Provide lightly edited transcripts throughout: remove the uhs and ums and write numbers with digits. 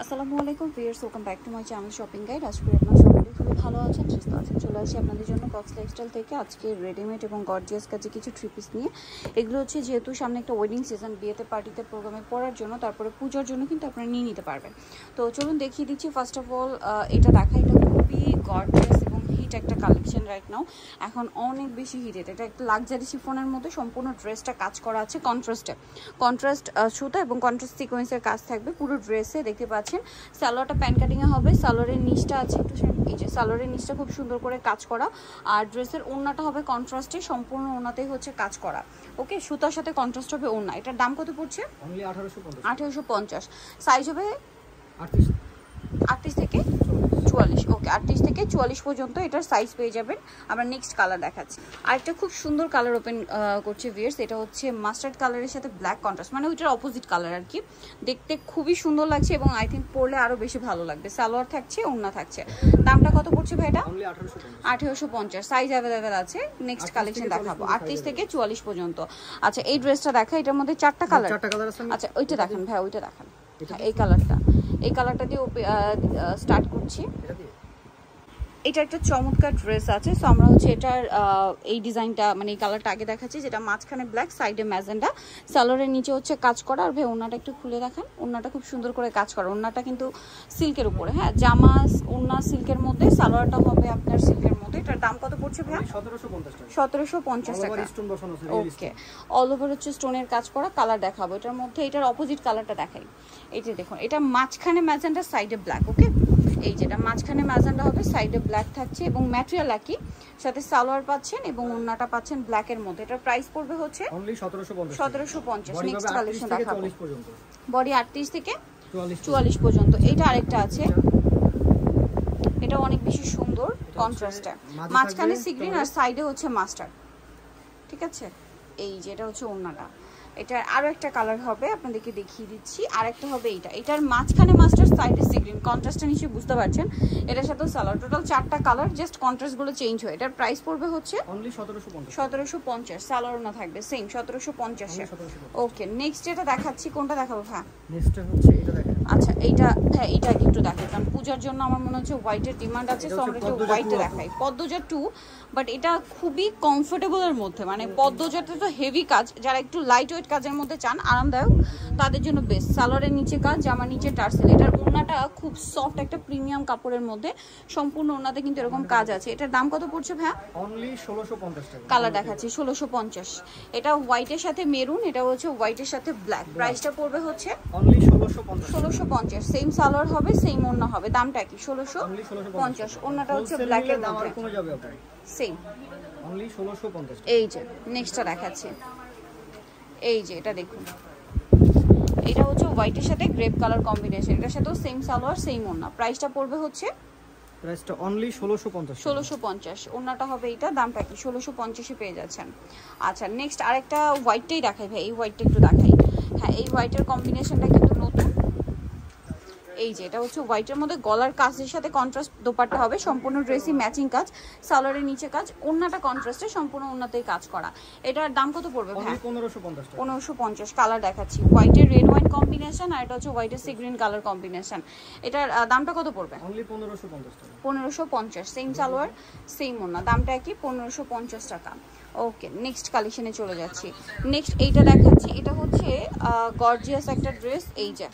আসসালামু আলাইকুম viewers, welcome back to my channel shopping guide. আজকে আপনারা সকলে খুবই ভালো আছেন, সুস্থ আছেন। চলে আসি আপনাদের জন্য কক্স লাইফস্টাইল থেকে আজকে রেডিমেড এবং গর্জিয়াস কাজে কিছু থ্রি পিস নিয়ে। এগুলো হচ্ছে যেহেতু সামনে একটা ওয়েডিং সিজন, বিয়েতে পার্টিতে প্রোগ্রামে পরার জন্য, তারপরে পূজার জন্য কিন্তু আপনারা নিয়ে নিতে পারবেন। তো চলুন দেখিয়ে দিচ্ছি। ফার্স্ট অফ অল এটা দেখা, এটা খুবই গর্জিয়াস এবং হিট একটা কালেকশন রাইট নাও, এখন অনেক বেশি হিটেড। এটা একটা লাক্সারি শিফনের মধ্যে সম্পূর্ণ ড্রেসটা কাজ করা আছে কন্ট্রাস্ট সুতা এবং কন্ট্রাস্ট সিকোয়েন্সের কাজ থাকবে পুরো ড্রেসে। দেখতে পাচ্ছেন সালোয়ারটা প্যান কাটিংয়ে হবে, সালোয়ারের নিচটা আছে একটু, এই যে সালোয়ারের নিচটা খুব সুন্দর করে কাজ করা, আর ড্রেসের ওড়নাটা হবে কন্ট্রাস্টে, সম্পূর্ণ ওড়নাতেই হচ্ছে কাজ করা। ওকে, সুতার সাথে কন্ট্রাস্ট হবে ওড়না। এটার দাম কত পড়ছে? 1850। সাইজ হবে 38 থেকে 44। ওকে, 38 থেকে 44 পর্যন্ত এটার সাইজ পেয়ে যাবেন। আমরা নেক্সট কালার দেখাচ্ছি। আরেকটা খুব সুন্দর কালার ওপেন করছে ভিউয়ার্স। এটা হচ্ছে মাস্টার্ড কালারের সাথে ব্ল্যাক কন্ট্রাস্ট, মানে ওইটার অপোজিট কালার আর কি। দেখতে খুবই সুন্দর লাগছে এবং আই থিঙ্ক পরলে আরো বেশি ভালো লাগবে। সালোয়ার থাকছে, ওড়না থাকছে। দামটা কত পড়ছে ভাই? এটা 1850। সাইজ অ্যাভেলেবেল আছে। নেক্সট কালেকশন দেখাবো 38 থেকে 44 পর্যন্ত। আচ্ছা, এই ড্রেসটা দেখা, এটার মধ্যে চারটা কালার। আচ্ছা, ওইটা দেখান ভাই, ওইটা দেখান। এই কালারটা দিয়ে স্টার্ট করছি। এটা একটা চমৎকার ড্রেস আছে। সো আমরা হচ্ছে এটার এই ডিজাইনটা, মানে এই কালারটা আগে দেখাচ্ছি, যেটা মাঝখানে ব্ল্যাক, সাইডে ম্যাজেন্ডা, সালোয়ারের নিচে হচ্ছে কাজ করা। আর ভাই ওড়নাটা একটু খুলে দেখান। ওড়নাটা খুব সুন্দর করে কাজ করা। ওড়নাটা কিন্তু সিল্কের উপরে, হ্যাঁ, জামা ওড়না সিল্কের মধ্যে, সালোয়ারটা হবে আপনার সিল্কের মধ্যে। এটার দাম কত পড়ছে ভাই? 1750 টাকা। ওকে, অল ওভার হচ্ছে স্টোনের কাজ করা। কালার দেখাবো এটার মধ্যে, এটার অপোজিট কালারটা দেখাই। এই যে দেখুন, এটা মাঝখানে ম্যাজেন্ডা, সাইডে ব্ল্যাক। ওকে, এই যেটা মাঝখানে ম্যাজেন্ডা হবে, সাইডে ব্ল্যাক থাকছে এবং ম্যাটেরিয়াল একই, সাথে সালোয়ার পাচ্ছেন এবং ওড়নাটা পাচ্ছেন ব্ল্যাকের মধ্যে। এটার প্রাইস পড়বে হচ্ছে 1750। নেক্সট কালেকশন দেখাবো। বডি 38 থেকে 44 পর্যন্ত। এটা আরেকটা আছে, এটা অনেক বেশি সুন্দর কন্ট্রাস্টে, মাঝখানে সি গ্রিন আর সাইডে হচ্ছে মাস্টার্ড। ঠিক আছে, এই যে এটা হচ্ছে ওড়নাটা। এটার আরো একটা কালার হবে, আপনাদেরকে দেখিয়ে দিচ্ছি। আর একটা হবে এইটা, এটার মাঝখানে মাস্টার, সাইডে সি গ্রিন। কন্ট্রাস্টটা নিশ্চয়ই বুঝতে পারছেন। এটার সাথে সালোয়ার, টোটাল 4টা কালার, জাস্ট কন্ট্রাস্টগুলো চেঞ্জ হয়। এটার প্রাইস পড়বে হচ্ছে 1750। সালোয়ার না থাকবে সেম 1750 এ। ওকে, নেক্সট যেটা দেখাচ্ছি, কোনটা দেখাবো ভাই? নেক্সট হচ্ছে এটা দেখেন। আচ্ছা, এইটা, হ্যাঁ, এইটা একটু দেখাই, কারণ পূজার জন্য আমার মনে হচ্ছে হোয়াইটের ডিমান্ড আছে। সো আমরা একটু হোয়াইটে দেখাই। পদ্মজা 2, বাট এটা খুবই কমফোর্টেবলের মধ্যে, মানে পদ্মজাতে তো হেভি কাজ, যারা একটু লাইট ওয়েট কাজের মধ্যে চান, আরামদায়ক, তাদের জন্য বেস্ট। সালোয়ারের নিচে কাজ, জামার নিচে টার্সেল। এটার ওড়নাটা খুব সফট একটা প্রিমিয়াম কাপড়ের মধ্যে, সম্পূর্ণ ওড়নাতে কিন্তু এরকম কাজ আছে। এটার দাম কত পড়ছে ভাই? অনলি 1650 টাকা। কালার দেখাচ্ছি 1650। এটা হোয়াইটের সাথে মেরুন, এটা হচ্ছে হোয়াইটের সাথে ব্ল্যাক। প্রাইসটা পড়বে হচ্ছে অনলি 1650। সেম সালোয়ার হবে, সেম ওড়না হবে। দামটা কি? 1650। ওড়নাটা হচ্ছে ব্ল্যাকের মধ্যে, কোনো যাবে আপনার সেম অনলি 1650। এই যে নেক্সটটা দেখাচ্ছি, এই যে এটা দেখুন, এটা হচ্ছে হোয়াইটের সাথে গ্রেপ কালার কম্বিনেশন। এটার সাথেও সেম সালোয়ার, সেম ওড়না। প্রাইসটা পড়বে হচ্ছে প্রাইসটা অনলি 1650। ওড়নাটা হবে এইটা। দামটা কি? 1650 এ পেয়ে যাচ্ছেন। আচ্ছা, নেক্সট আরেকটা হোয়াইটটাই দেখাই ভাই, এই হোয়াইটটা একটু দেখাই। হ্যাঁ, এই হোয়াইটের কম্বিনেশনটা কিন্তু নতুন। এই যে এটা হচ্ছে হোয়াইটের মধ্যে গলার কাজের সাথে কন্ট্রাস্ট দোপাট্টা হবে, সম্পূর্ণ ড্রেসই ম্যাচিং কাজ, সালোয়ারের নিচে কাজ, ওড়নাটা কন্ট্রাস্টে, সম্পূর্ণ ওড়নাতেই কাজ করা। এটার দাম কত পড়বে ভাই? 1550। কালার দেখাচ্ছি, হোয়াইটের রেড ওয়াইন কম্বিনেশন, আর এটা হচ্ছে হোয়াইটের সি গ্রিন কালার কম্বিনেশন। এটার দামটা কত পড়বে? অনলি 1550 টাকা। 1550। সেম সালোয়ার, সেম ওড়না। দামটা কি? 1550 টাকা। ওকে, নেক্সট কালেকশনে চলে যাচ্ছি। নেক্সট এইটা দেখাচ্ছি, এটা হচ্ছে গর্জিয়াস একটা ড্রেস। এই যে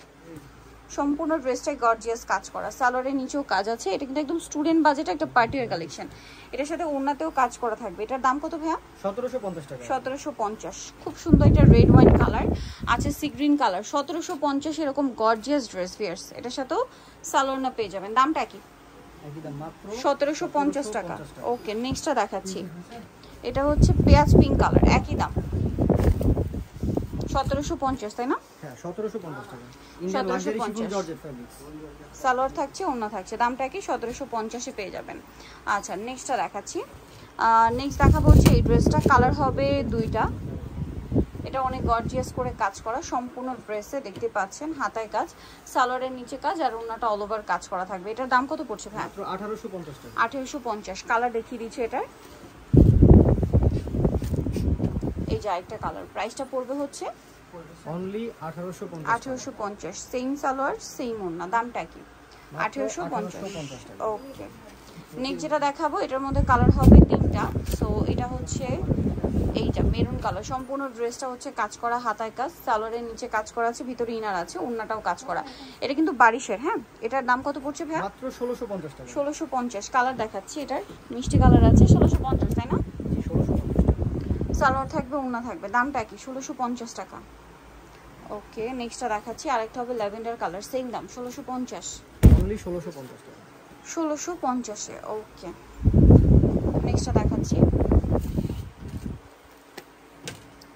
সম্পূর্ণ ড্রেসটাই গর্জিয়াস কাজ করা, সালোয়ারের নিচেও কাজ আছে। এটা কিন্তু একদম স্টুডেন্ট বাজেট একটা পার্টির কালেকশন। এটার সাথে ওড়নাতেও কাজ করা থাকবে। এটার দাম কত ভাইয়া? 1750 টাকা। 1750। খুব সুন্দর, এটা রেড ওয়াইন কালার আছে, সি গ্রিন কালার। 1750 এরকম গর্জিয়াস ড্রেস ভিয়ার্স। এটার সাথেও সালোয়ার না পেয়ে যাবেন। দামটা কি? একই দাম, মাত্র 1750 টাকা। ওকে, নেক্সটটা দেখাচ্ছি। এটা হচ্ছে পেঁয়াজ পিঙ্ক কালার, একই দাম 1750, তাই না? হ্যাঁ, 1750 টাকা। Indian luxury chiffon georgette fabrics. Salwar থাকছে, ওড়না থাকছে। দামটা কি? 1750 এ পেয়ে যাবেন। আচ্ছা, নেক্সটটা দেখাচ্ছি। নেক্সট দেখাবো হচ্ছে এই ড্রেসটা। কালার হবে দুইটা। এটা অনেক গর্জিয়াস করে কাজ করা, সম্পূর্ণ ড্রেসে দেখতে পাচ্ছেন হাতায় কাজ, সালোয়ারের নিচে কাজ, আর ওড়নাটা অল ওভার কাজ করা থাকবে। এটার দাম কত পড়ছে ভাই? মাত্র 1850 টাকা। 1850। কালার দেখিয়ে দিচ্ছি এটার, এই যে আরেকটা কালার। প্রাইসটা পড়বে হচ্ছে অনলি 1850 1850 সেম সালোয়ার সেম ওন্না দামটা কি 1850 টাকা ওকে নেক্সট যেটা দেখাবো এটার মধ্যে কালার হবে তিনটা সো এটা হচ্ছে এইটা মেরুন কালার সম্পূর্ণ ড্রেসটা হচ্ছে কাজ করা হাতায় কাজ সালোয়ারের নিচে কাজ করা আছে ভিতরে ইনার আছে ওন্নাটাও কাজ করা এটা কিন্তু বারিশের হ্যাঁ এটার দাম কত পড়ছে ভাই মাত্র 1650 টাকা 1650 কালার দেখাচ্ছি এটার মিষ্টি কালার আছে 1650 তাই না জি 1650 সালোয়ার থাকবে ওন্না থাকবে দামটা কি 1650 টাকা ওকে নেক্সটটা দেখাচ্ছি আরেকটা হবে ল্যাভেন্ডার কালার সেম দাম 1650 অনলি 1650 টাকা 1650 এ ওকে নেক্সটটা দেখাচ্ছি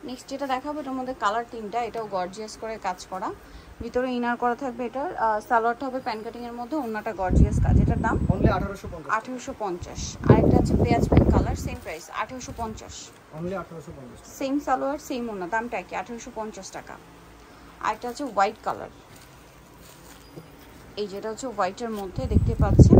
নেক্সট যেটা দেখাবো এটার মধ্যে কালার তিনটা এটাও গর্জিয়াস করে কাজ করা ভিতরে ইনার করা থাকবে এটার সালোয়ারটা হবে প্যান কাটিং এর মধ্যে ওন্নাটা গর্জিয়াস কাজ এটার দাম অনলি 1850 আরেকটা আছে পেঁয়াজ pink colour same price 1850 only 1850 same salwar same ওন্না দামটা কি 1850 টাকা আরেকটা আছে হোয়াইট কালার এই যেটা হচ্ছে হোয়াইটের মধ্যে দেখতে পাচ্ছেন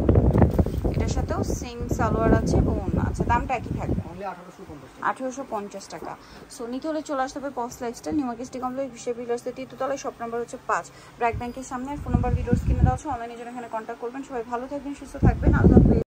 এটার সাথেও সেম সালোয়ার আছে এবং ওন্না আছে দামটা একই থাকবে অনলি 1850 টাকা সো নিতে হলে চলে আসতে হবে pops lifestyle new market city complex বিশেষ বিলাসতে তৃতীয়তলায় শপ নাম্বার হচ্ছে 5 ব্র্যাক ব্যাংকের সামনে ফোন নাম্বার ভিডিওস কিনে দেওয়া আছে অনলাইনে জন্য এখানে কন্ট্যাক্ট করবেন সবাই ভালো থাকবেন সুস্থ থাকবেন আল্লাহ হাফেজ